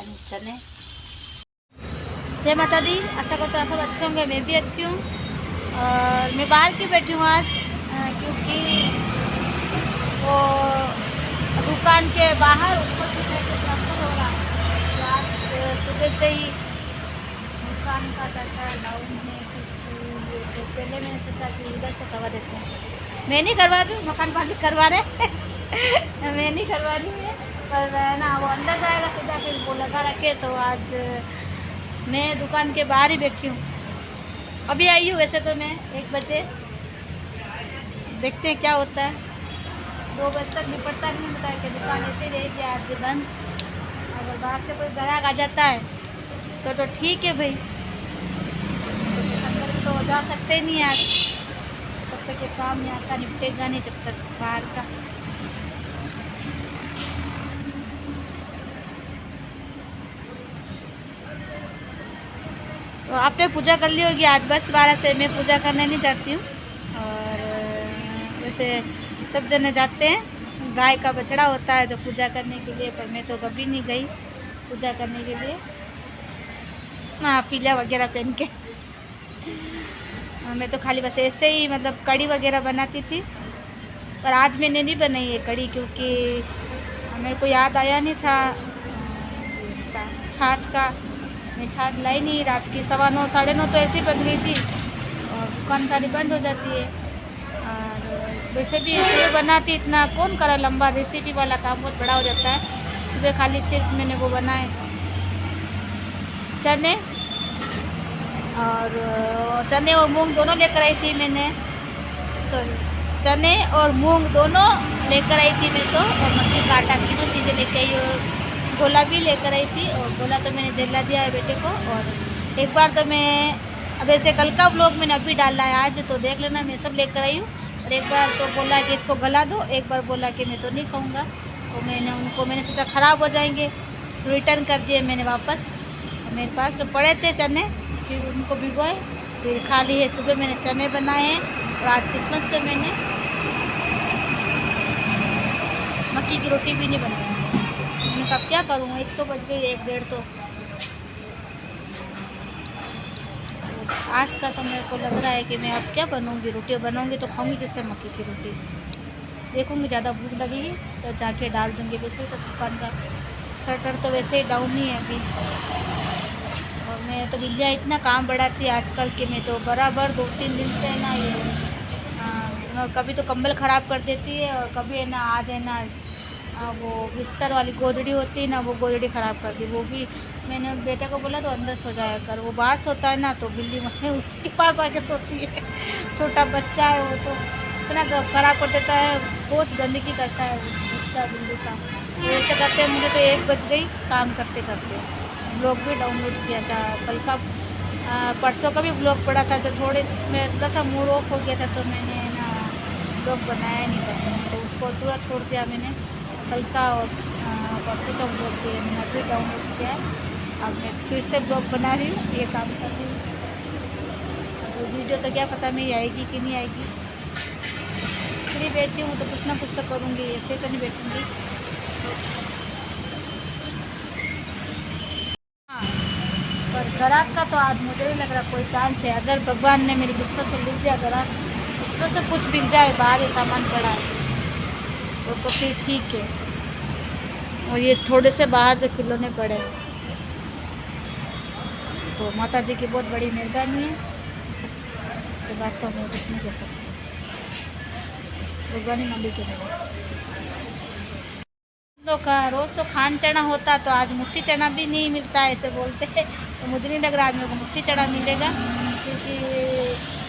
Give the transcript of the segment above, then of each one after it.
चने। जय माता दी, आशा करते आप सब अच्छे होंगे, मैं भी अच्छी हूँ। और मैं बाहर क्यों बैठी हूँ आज, क्योंकि वो दुकान के बाहर ऊपर से ट्रैक्टर हो रहा है। तो आज सुबह से ही दुकान का डाटा डाउन है, क्योंकि तो पहले मैंने सोचा कि इधर से करवा देते हैं। मैं नहीं करवा दूँ, मकान मालिक करवा रहे मैं नहीं करवा रही है, पर ना वो अंदर जाएगा सीधा, फिर वो लगा रखे। तो आज मैं दुकान के बाहर ही बैठी हूँ, अभी आई हूँ। वैसे तो मैं 1 बजे, देखते हैं क्या होता है। 2 बजे तक निपटता नहीं होता है कि दुकान ऐसे रहेगी आज बंद। अगर बाहर से कोई ग्राहक आ जाता है तो ठीक है भाई, अंदर तो जा सकते ही नहीं आज, तब तक ये काम यहाँ का निपटेगा नहीं जब तक बाहर का। तो आपने पूजा कर ली होगी आज, बस 12 से मैं पूजा करने नहीं जाती हूँ। और वैसे सब जने जाते हैं, गाय का बछड़ा होता है जो पूजा करने के लिए, पर मैं तो कभी नहीं गई पूजा करने के लिए। हाँ, पीला वगैरह पहन के मैं तो खाली बस ऐसे ही मतलब कड़ी वगैरह बनाती थी, पर आज मैंने नहीं बनाई है कड़ी, क्योंकि मेरे को याद आया नहीं था इसका छाछ का। मैं छाछ लाई नहीं, रात की 9:15 साढ़े 9 तो ऐसे ही बज गई थी, और दुकान सारी बंद हो जाती है। और वैसे भी सुबह बनाती, इतना कौन करा, लंबा रेसिपी वाला काम बहुत बड़ा हो जाता है। सुबह खाली सिर्फ मैंने वो बनाए चने और मूंग दोनों लेकर आई थी मैंने, सॉरी, चने और मूंग दोनों लेकर आई थी मैं तो, और मक्की का आटा, तीनों चीज़ें लेकर आई। और गोला भी लेकर आई थी, और गोला तो मैंने जला दिया है बेटे को। और एक बार तो मैं, अब ऐसे कल का व्लॉग मैंने अभी डाला है, आज तो देख लेना, मैं सब लेकर आई हूँ। और एक बार तो बोला कि इसको गला दो, एक बार बोला कि मैं तो नहीं खाऊँगा। तो मैंने सोचा ख़राब हो जाएंगे, तो रिटर्न कर दिए मैंने वापस। मेरे पास जो पड़े थे चने, फिर उनको भिगोए, फिर खा लिए। सुबह मैंने चने बनाए हैं, और आज किस्मत से मैंने मक्की की रोटी भी नहीं बनाई। मैंने कहा क्या करूँ, 1 तो बज गई, 1 डेढ़ तो। आज का तो मेरे को लग रहा है कि मैं अब क्या बनूँगी, रोटी बनाऊँगी तो खाऊँगी किससे मक्की की रोटी। देखूँगी ज़्यादा भूख लगेगी तो जाके डाल दूँगी। वैसे तो दुकान का शटर तो वैसे ही डाउन ही है अभी। और मैं तो बिल्लियाँ इतना काम बढ़ाती है आजकल कि मैं तो बराबर 2-3 दिन से ना ये कभी तो कंबल ख़राब कर देती है, और कभी है ना आज है ना वो बिस्तर वाली गोदड़ी होती है ना, वो गोदड़ी ख़राब कर दी। वो भी मैंने बेटे को बोला तो अंदर सो जाया कर, वो बाहर सोता है ना, तो बिल्ली वहीं उसके पास आके सोती है। छोटा बच्चा है वो, तो इतना ख़राब कर देता है, बहुत गंदगी करता है बच्चा बिल्ली का। तो ऐसे करते मुझे तो 1 बज गई काम करते करते। ब्लॉग भी डाउनलोड किया था कल का, परसों का भी ब्लॉग पड़ा था, तो मैं थोड़ा सा मूड ऑफ हो गया था, तो मैंने ना ब्लॉग बनाया नहीं था, तो उसको पूरा छोड़ दिया मैंने। कल का और परसों का ब्लॉग भी मैंने अभी डाउनलोड किया है। अब मैं फिर से ब्लॉग बना रही हूँ, ये काम कर रही हूँ। तो वीडियो तो क्या पता मेरी आएगी कि नहीं आएगी। फ्री बैठी हूँ तो कुछ ना कुछ तो करूँगी, ऐसे तो नहीं बैठूँगी। हाँ, पर ग्राहक का तो आज मुझे नहीं लग रहा कोई चांस है। अगर भगवान ने मेरी किस्मत को लिख दिया ग्राहक, उसमें से कुछ बिक जाए, बाहर ये सामान पड़ा है तो फिर ठीक है। और ये थोड़े से बाहर जो खिलौने पड़े हैं, तो माता जी की बहुत बड़ी मेहरबानी है, उसके बाद तो मैं कुछ नहीं कह सकती। भगवान ही मालिक है मेरा। लोग का रोज़ तो खान चना होता, तो आज मुट्ठी चना भी नहीं मिलता ऐसे बोलते हैं। तो मुझे नहीं लग रहा आज मेरे को मुट्ठी चना मिलेगा, क्योंकि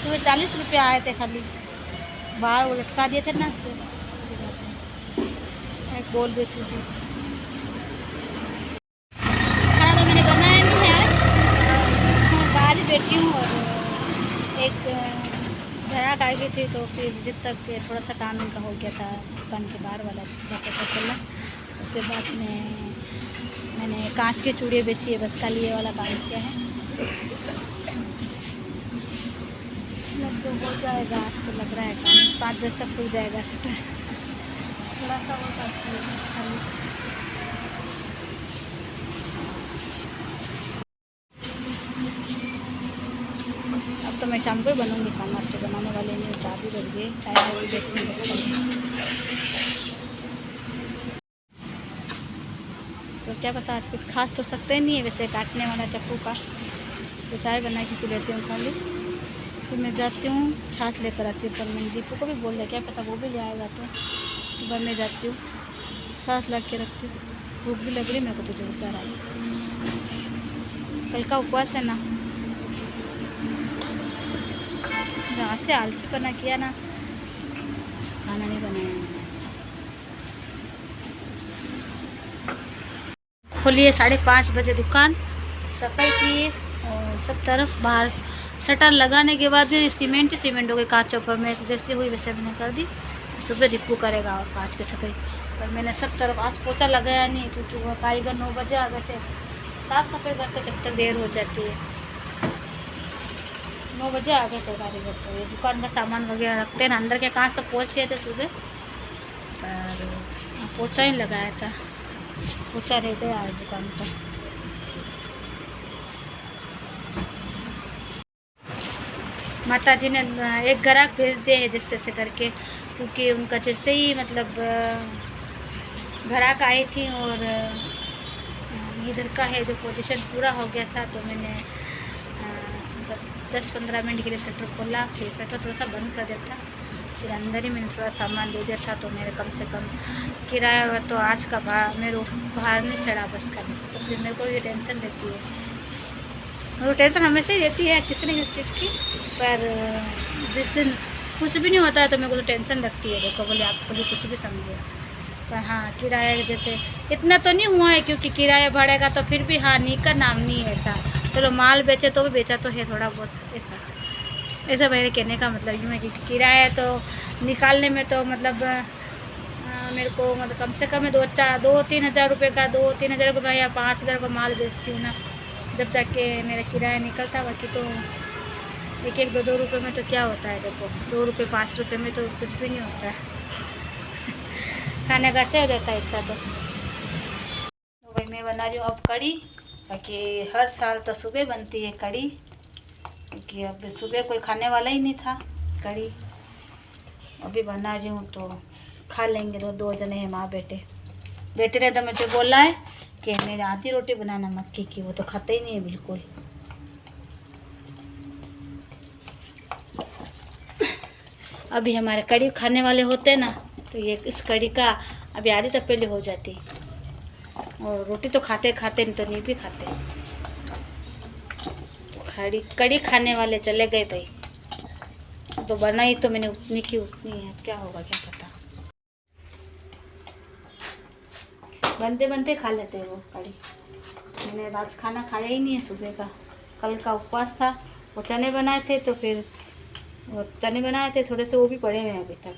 तुम्हें 40 रुपये आए थे खाली, बाहर वो लटका दिए थे ना, तो एक बोल बेची थी। खाना तो मैंने बनाया नहीं है, बाहर ही बैठी हूँ। और एक ग्राहक आ गई थी, तो फिर जब तक थोड़ा सा काम इनका हो गया था दुकान के बाहर वाला, थोड़ा सा चला। उसके बाद में मैंने कांच के चूड़िए बेची है, बस खाली ये वाला काम किया है। तो हो जाएगा आज, तो लग रहा है काम 5 बजे तक खुल जाएगा शटर। थोड़ा सा वो करती है खाली। शाम को ही बनूँगी खाना, अच्छे बनाने वाले नहीं, चाय भी बन गई, चाय भी देखती हूँ बस कल। तो क्या पता आज कुछ खास तो सकते नहीं है वैसे काटने वाला चक्कू का, तो चाय बना के पी लेती हूँ खाली। फिर मैं जाती हूँ छाछ लेकर आती हूँ, पर मैंने दीपू को भी बोल दिया, क्या पता वो भी ले आएगा तो बनने जाती हूँ, छाछ ला के रखती हूँ। भूख भी लग रही मेरे को तो जोरदार आज, कल का उपवास है ना, जहाँ से आलसीपना किया ना, खाना नहीं बनाया। खोलिए 5:30 बजे दुकान, सफाई की और सब तरफ बाहर शटर लगाने के बाद भी सीमेंट हो गई कांचों पर, मेरे से जैसे हुई वैसे मैंने कर दी। सुबह दीपू करेगा और कांच की सफाई, पर मैंने सब तरफ आज पोछा लगाया नहीं, क्योंकि वो कारीगर 9 बजे आ गए थे, साफ़ सफाई करते जब तक देर हो जाती है। 9 बजे आ गए थे कारीगर, तो ये दुकान का सामान वगैरह रखते हैं ना, अंदर के कांच तो पोछ गए थे सुबह, पर पोछा ही लगाया था, पोछा रह गया आज दुकान पर। माता जी ने एक ग्राहक भेज दिए है जिस तैसे करके, क्योंकि उनका जैसे ही मतलब ग्राहक आई थी और इधर का है जो पोजीशन पूरा हो गया था, तो मैंने 10-15 मिनट के लिए शटर खोला, फिर शटर थोड़ा सा बंद कर दिया था, फिर अंदर ही मैंने थोड़ा सामान दे दिया था, तो मेरे कम से कम किराया तो आज का मेरे बाहर नहीं चढ़ा बस का। सबसे मेरे को ये टेंशन देती है, वो टेंशन हमेशा ही रहती है किसी न किसी चीज़ की, पर जिस दिन कुछ भी नहीं होता है तो मेरे को तो टेंशन लगती है। देखो बोले आप कभी कुछ भी समझो, पर हाँ किराया जैसे इतना तो नहीं हुआ है, क्योंकि किराया बढ़ेगा तो फिर भी हाँ नी का नाम नहीं है ऐसा, चलो माल बेचे तो भी बेचा तो है थोड़ा बहुत, ऐसा मेरे कहने का मतलब यूँ है, क्योंकि किराया तो निकालने में तो मतलब मेरे को मतलब कम से कम 2-3 हज़ार रुपये का, 2-3 हज़ार रुपये या 5 हज़ार का माल बेचती हूँ ना, जब जाके मेरा किराया निकलता। बाकी तो 1-2 रुपये में तो क्या होता है, देखो 2 रुपये 5 रुपये में तो कुछ भी नहीं होता है, खाने खर्चा हो जाता है इतना तो भाई। मैं बना रही हूँ अब कड़ी, बाकी हर साल तो सुबह बनती है कड़ी, क्योंकि अब सुबह कोई खाने वाला ही नहीं था कड़ी, अभी बना रही हूँ तो खा लेंगे, 2 जने हैं माँ बेटे ने तो मुझे बोला है कि मेरी आधी रोटी बनाना मक्की की, वो तो खाते ही नहीं है बिल्कुल। अभी हमारे कड़ी खाने वाले होते हैं ना, तो ये इस कड़ी का अभी आधी तक पहले हो जाती, और रोटी तो खाते नहीं तो नहीं भी खाते, तो कड़ी खाने वाले चले गए भाई, तो बनाई तो मैंने उतनी की उतनी है, क्या होगा क्या पता, बनते बनते खा लेते हैं वो कड़ी। मैंने आज खाना खाया ही नहीं है सुबह का, कल का उपवास था, वो चने बनाए थे, तो फिर वो चने बनाए थे थोड़े से, वो भी पड़े हुए हैं अभी तक,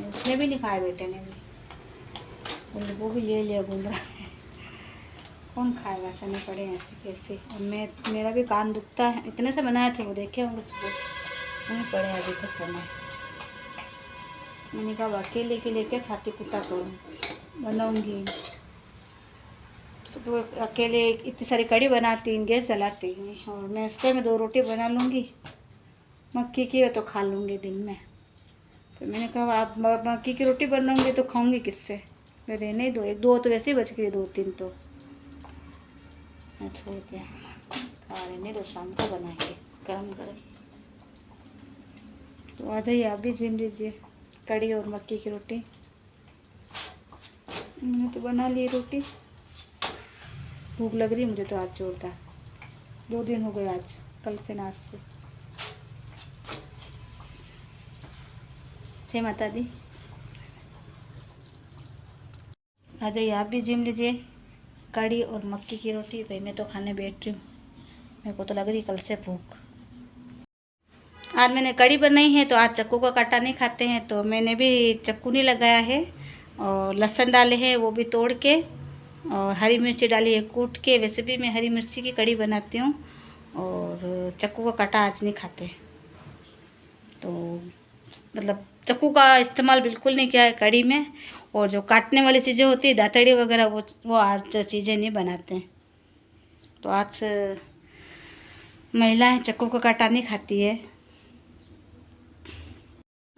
उसने भी नहीं खाया, बेटे ने भी, वो भी ले लिया बोल रहा है, कौन खाएगा चने पड़े हैं ऐसे कैसे। और मेरा भी कान दुखता है, इतने से बनाए थे वो, देखे होंगे सुबह, नहीं पड़े अभी तक चने। मैंने कहा अकेले के लेके छाती कुत्ता करूँ, बनाऊँगी सुबह अकेले इतनी सारी कड़ी बनाती हूँ, गैस जलाती हूँ, और मैं इससे में 2 रोटी बना लूँगी मक्की की, तो खा लूँगी दिन में। तो मैंने कहा आप मक्की की रोटी बनाऊँगी तो खाऊँगी किससे, मैं रहने ही दो, 1-2 तो वैसे ही बच गई, 2-3 तो मैं छोड़ दिया, खा रहने दो, शाम को बनाएंगे गरम गरम। तो आ जाइए आप भी जिम लीजिए, कड़ी और मक्की की रोटी। मैंने तो बना ली रोटी, भूख लग रही है मुझे तो आज जोरदार, 2 दिन हो गए आज, कल से नाच से। जय माता दी, आ जाइए आप भी जिम लीजिए, कड़ी और मक्की की रोटी। भाई मैं तो खाने बैठ रही हूँ, मेरे को तो लग रही कल से भूख। आज मैंने कड़ी बनाई है, तो आज चक्कू का काटा नहीं खाते हैं, तो मैंने भी चक्कू नहीं लगाया है, और लहसुन डाले हैं वो भी तोड़ के, और हरी मिर्ची डाली है कूट के। वैसे भी मैं हरी मिर्ची की कड़ी बनाती हूँ, और चक्कू का काटा आज नहीं खाते, तो मतलब चक्कू का इस्तेमाल बिल्कुल नहीं किया है कड़ी में। और जो काटने वाली चीज़ें होती है दातड़ी वगैरह, वो आज चीज़ें नहीं बनाते हैं। तो आज महिलाएं चक्कू का कांटा नहीं खाती है।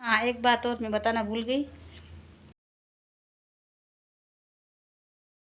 हाँ, एक बात और मैं बताना भूल गई,